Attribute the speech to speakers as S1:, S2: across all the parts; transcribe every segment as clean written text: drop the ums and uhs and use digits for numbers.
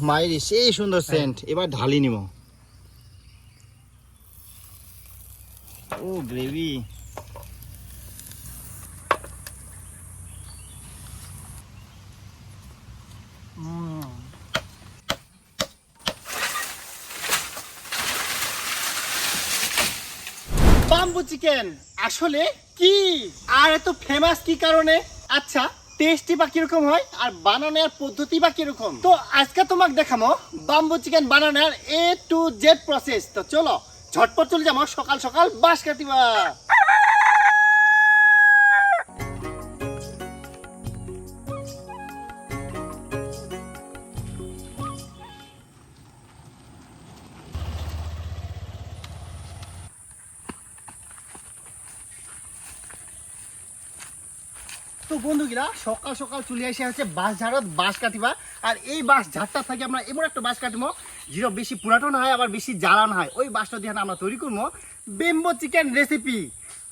S1: মাইরি সেই সুন্দর সেন্ট। এবার ঢালি নিব। ও গ্রেভি। বাম্বু চিকেন আসলে কি আর এত ফেমাস কি কারণে? আচ্ছা, টেস্টি বা কিরকম হয় আর বানানোর পদ্ধতি বা কিরকম? তো আজকে তোমাকে দেখাবো বাম্বু চিকেন বানানোর A to Z প্রসেস। তো চলো ঝটপট চলে যাবো সকাল সকাল বাঁশ কাটিবা। তো বন্ধুরা সকাল সকাল চলে এসে হচ্ছে বাঁশ ঝাড়ত বাঁশ কাটিবা। আর এই বাঁশ ঝাড়টা থেকে আমরা এমন একটা বাঁশ কাটবো যেটা বেশি পুরাটো না হয় আবার বেশি জ্বালা না হয়। ওই বাঁশটা দিয়ে আমরা তৈরি করবো বেম্বো চিকেন রেসিপি।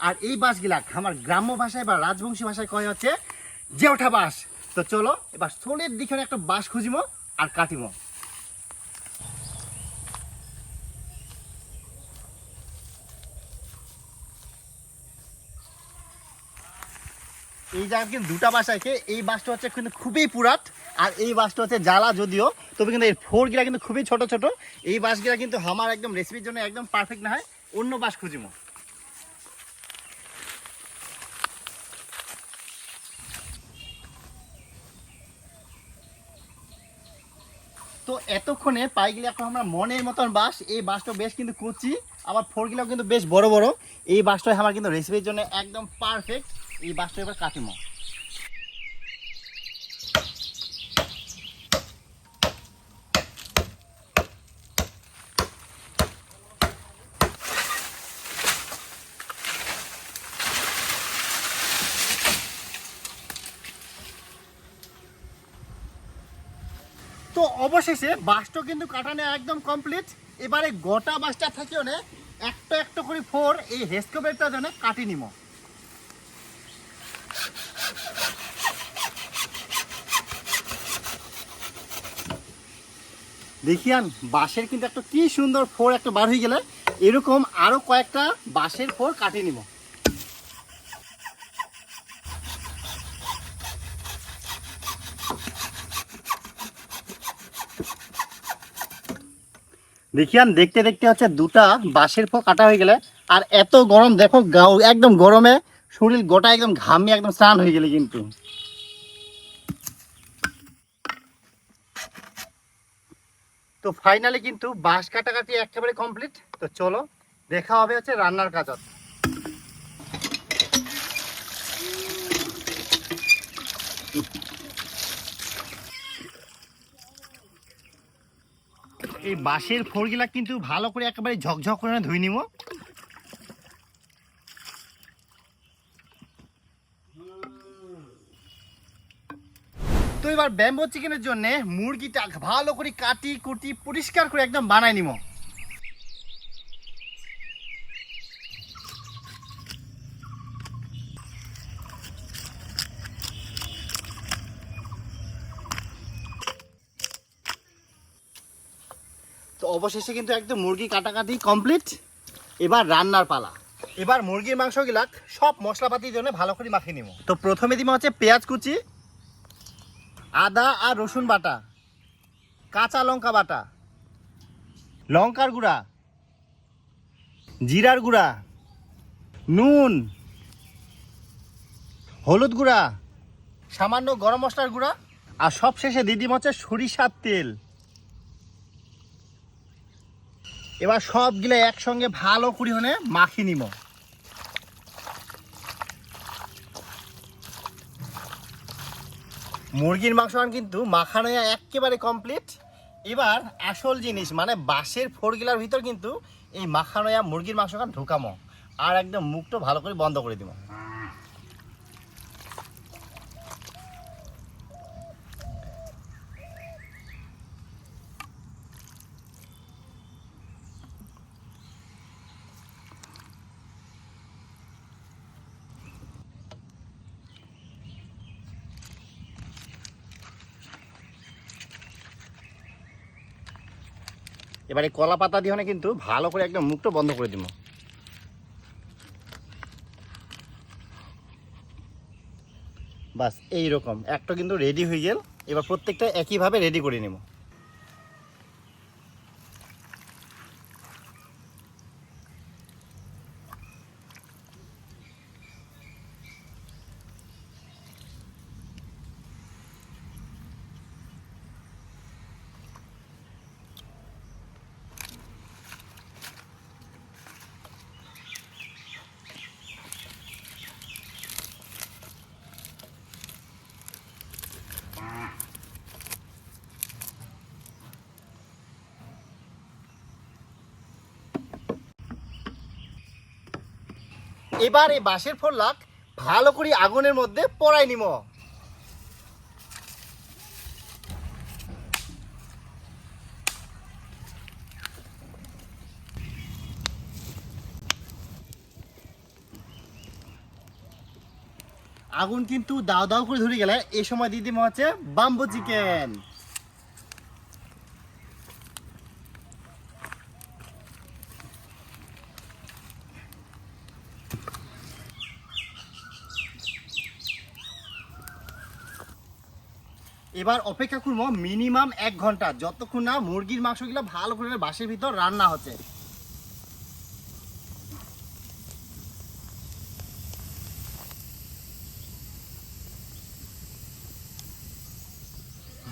S1: আর এই বাঁশগুলা আমার গ্রাম্য ভাষায় বা রাজবংশী ভাষায় কয় হচ্ছে জেওঠা বাঁশ। তো চলো এবার সোলের দিকে একটা বাঁশ খুঁজিমো আর কাটিমো। এই জায়গায় কিন্তু দুটা বাঁশ আছে। এই বাঁশটা হচ্ছে কিন্তু খুবই পুরাত আর এই বাঁশটা হচ্ছে জ্বালা যদিও, তবে কিন্তু এর ফোরগুলা কিন্তু খুবই ছোট ছোট। এই বাঁশগুলা কিন্তু আমার একদম রেসিপির জন্য একদম পারফেক্ট না হয়। অন্য বাঁশ খুঁজিমো। তো এতক্ষণে পাইগুলি এখন আমরা মনের মতন বাঁশ। এই বাঁশটা বেশ কিন্তু কুচি, আবার ফোরগুলাও কিন্তু বেশ বড় বড়। এই বাঁশটা আমার কিন্তু রেসিপির জন্য একদম পারফেক্ট। এই বাঁশটা এবার কাটিমো। তো অবশেষে বাঁশটা কিন্তু কাটানো একদম কমপ্লিট। এবারে গোটা বাঁশটা থাকিও না একটা একটা করে ফোর এই হেস্কোবেরটা জন্য কাটি নিব। দেখিয়ান বাঁশের কিন্তু একটা কি সুন্দর ফোর একটা বার হয়ে গেলে এরকম আরো কয়েকটা বাঁশের ফোর কাটি নিব। দেখিয়ান দেখতে দেখতে হচ্ছে দুটা বাঁশের ফোর কাটা হয়ে গেলে। আর এত গরম দেখো, একদম গরমে শরীর গোটা একদম ঘামিয়ে একদম স্নান হয়ে গেলে কিন্তু। তো ফাইনালি কিন্তু বাঁশ কাটাকাটি একেবারে কমপ্লিট। তো চলো দেখা হবে হচ্ছে রান্নার কাজত। এই বাঁশের ফোরগুলা কিন্তু ভালো করে একেবারে ঝকঝক করে ধুই নিব। তো এবার ব্যাম্বো চিকেনের জন্য মুরগিটা ভালো করে কাটি কুটি পরিষ্কার করে একদম বানাই নিব। তো অবশেষে কিন্তু একদম মুরগি কাটাকাটি কমপ্লিট। এবার রান্নার পালা। এবার মুরগির মাংসগুলা সব মশলাপাতির জন্য ভালো করে মাখিয়ে নিব। তো প্রথমে দিব হচ্ছে পেঁয়াজ কুচি, আদা আর রসুন বাটা, কাঁচা লঙ্কা বাটা, লঙ্কার গুঁড়া, জিরার গুঁড়া, নুন, হলুদ গুঁড়া, সামান্য গরম মশলার গুঁড়া আর সব শেষে দিয়ে দিব হচ্ছে সরিষার তেল। এবার সবগুলো একসঙ্গে ভালো করে হনে মাখিয়ে নিব। মুরগির মাংস কিন্তু মাখানো একেবারে কমপ্লিট। এবার আসল জিনিস মানে বাঁশের ফোরগুলার ভিতর কিন্তু এই মাখানো মুরগির মাংসটা ঢুকামো আর একদম মুখটা ভালো করে বন্ধ করে দিব। এবারে কলা পাতা দিয়ে কিন্তু ভালো করে একদম মুখটা বন্ধ করে দিব। বাস এইরকম একটা কিন্তু রেডি হয়ে গেল। এবার প্রত্যেকটা একইভাবে রেডি করে নেব। এবার এই বাঁশের ফোড়লাক ভালো করে আগুনের মধ্যে পড়াই নিব। আগুন কিন্তু দাও দাও করে ধরে গেলে এই সময় দিয়ে দিব হচ্ছে বাম্বু চিকেন। এবার অপেক্ষা করবো মিনিমাম 1 ঘন্টা, যতক্ষণ না মুরগির মাংসগুলো ভালো করে বাঁশের ভিতর রান্না হচ্ছে।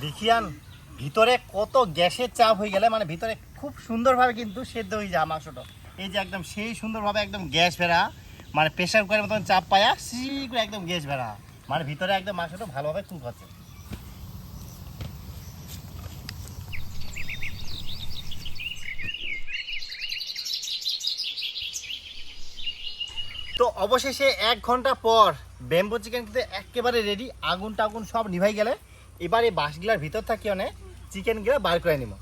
S1: দেখিয়ান ভিতরে কত গ্যাসের চাপ হয়ে গেলে মানে ভিতরে খুব সুন্দরভাবে কিন্তু সেদ্ধ হয়ে যায় মাংসটা। এই যে একদম সেই সুন্দরভাবে একদম গ্যাস বেড়া, মানে প্রেশার কুকারের মতন চাপ পায়া করে একদম গ্যাস বেড়া, মানে ভিতরে একদম মাংসটা ভালোভাবে কুক হচ্ছে। তো অবশেষে 1 ঘন্টা পর ব্যাম্বু চিকেন কিন্তু একেবারে রেডি। আগুন টাগুন সব নিভাই গেলে এবার এই বাঁশগুলার ভিতর থাকি অনেক চিকেনগুলো বার করে নিব।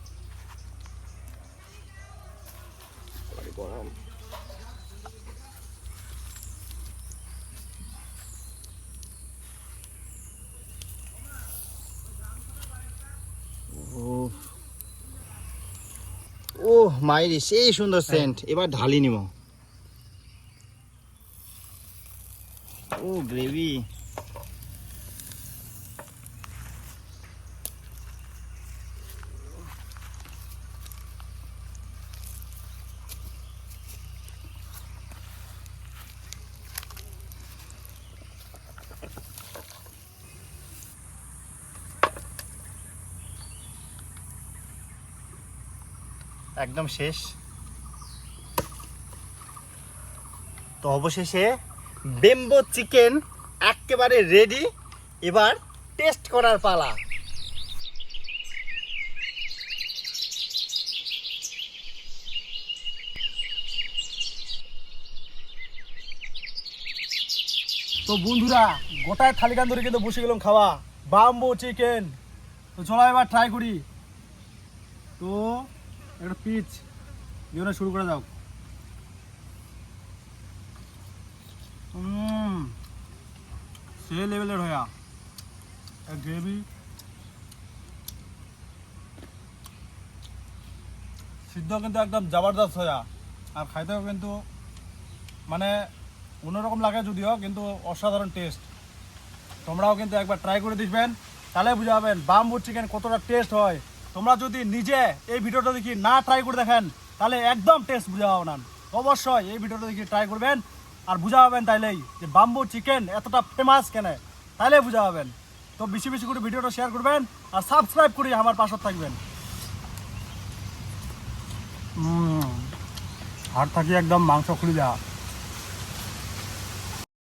S1: ও মাইরি সেই সুন্দর সেন্ট। এবার ঢালি নিব। ও গ্রেভি, একদম শেষ। তো অবশেষে ব্যাম্বু চিকেন একেবারে রেডি। এবার টেস্ট করার পালা।
S2: তো বন্ধুরা গোটায় থালি টান ধরে কিন্তু বসে গেলাম খাওয়া বাম্বু চিকেন। তো চলো এবার ট্রাই করি। তো একটা পিচ দিয়ে শুরু করে দাও। সে লেভেলের হয়া গ্রেভি, সিদ্ধ কিন্তু একদম জবরদস্ত হয়া, আর খাইতেও কিন্তু মানে অন্যরকম লাগে যদিও, কিন্তু অসাধারণ টেস্ট। তোমরাও কিন্তু একবার ট্রাই করে দেখবেন, তাহলে বুঝে পাবেন বাম্বু চিকেন কতটা টেস্ট হয়। তোমরা যদি নিজে এই ভিডিওটা দেখি না ট্রাই করে দেখেন তাহলে একদম টেস্ট বুঝে পাবেন না। অবশ্যই এই ভিডিওটা দেখি ট্রাই করবেন আর বুঝে পাবেন তাইলেই যে বাম্বু চিকেন এতটা ফেমাস কেন, তাইলে বুঝে পাবেন। তো বেশি বেশি করে ভিডিওটা শেয়ার করবেন আর সাবস্ক্রাইব করে আমার পাশে থাকবেন। হাড় থাকি একদম মাংস খুলে যাওয়া।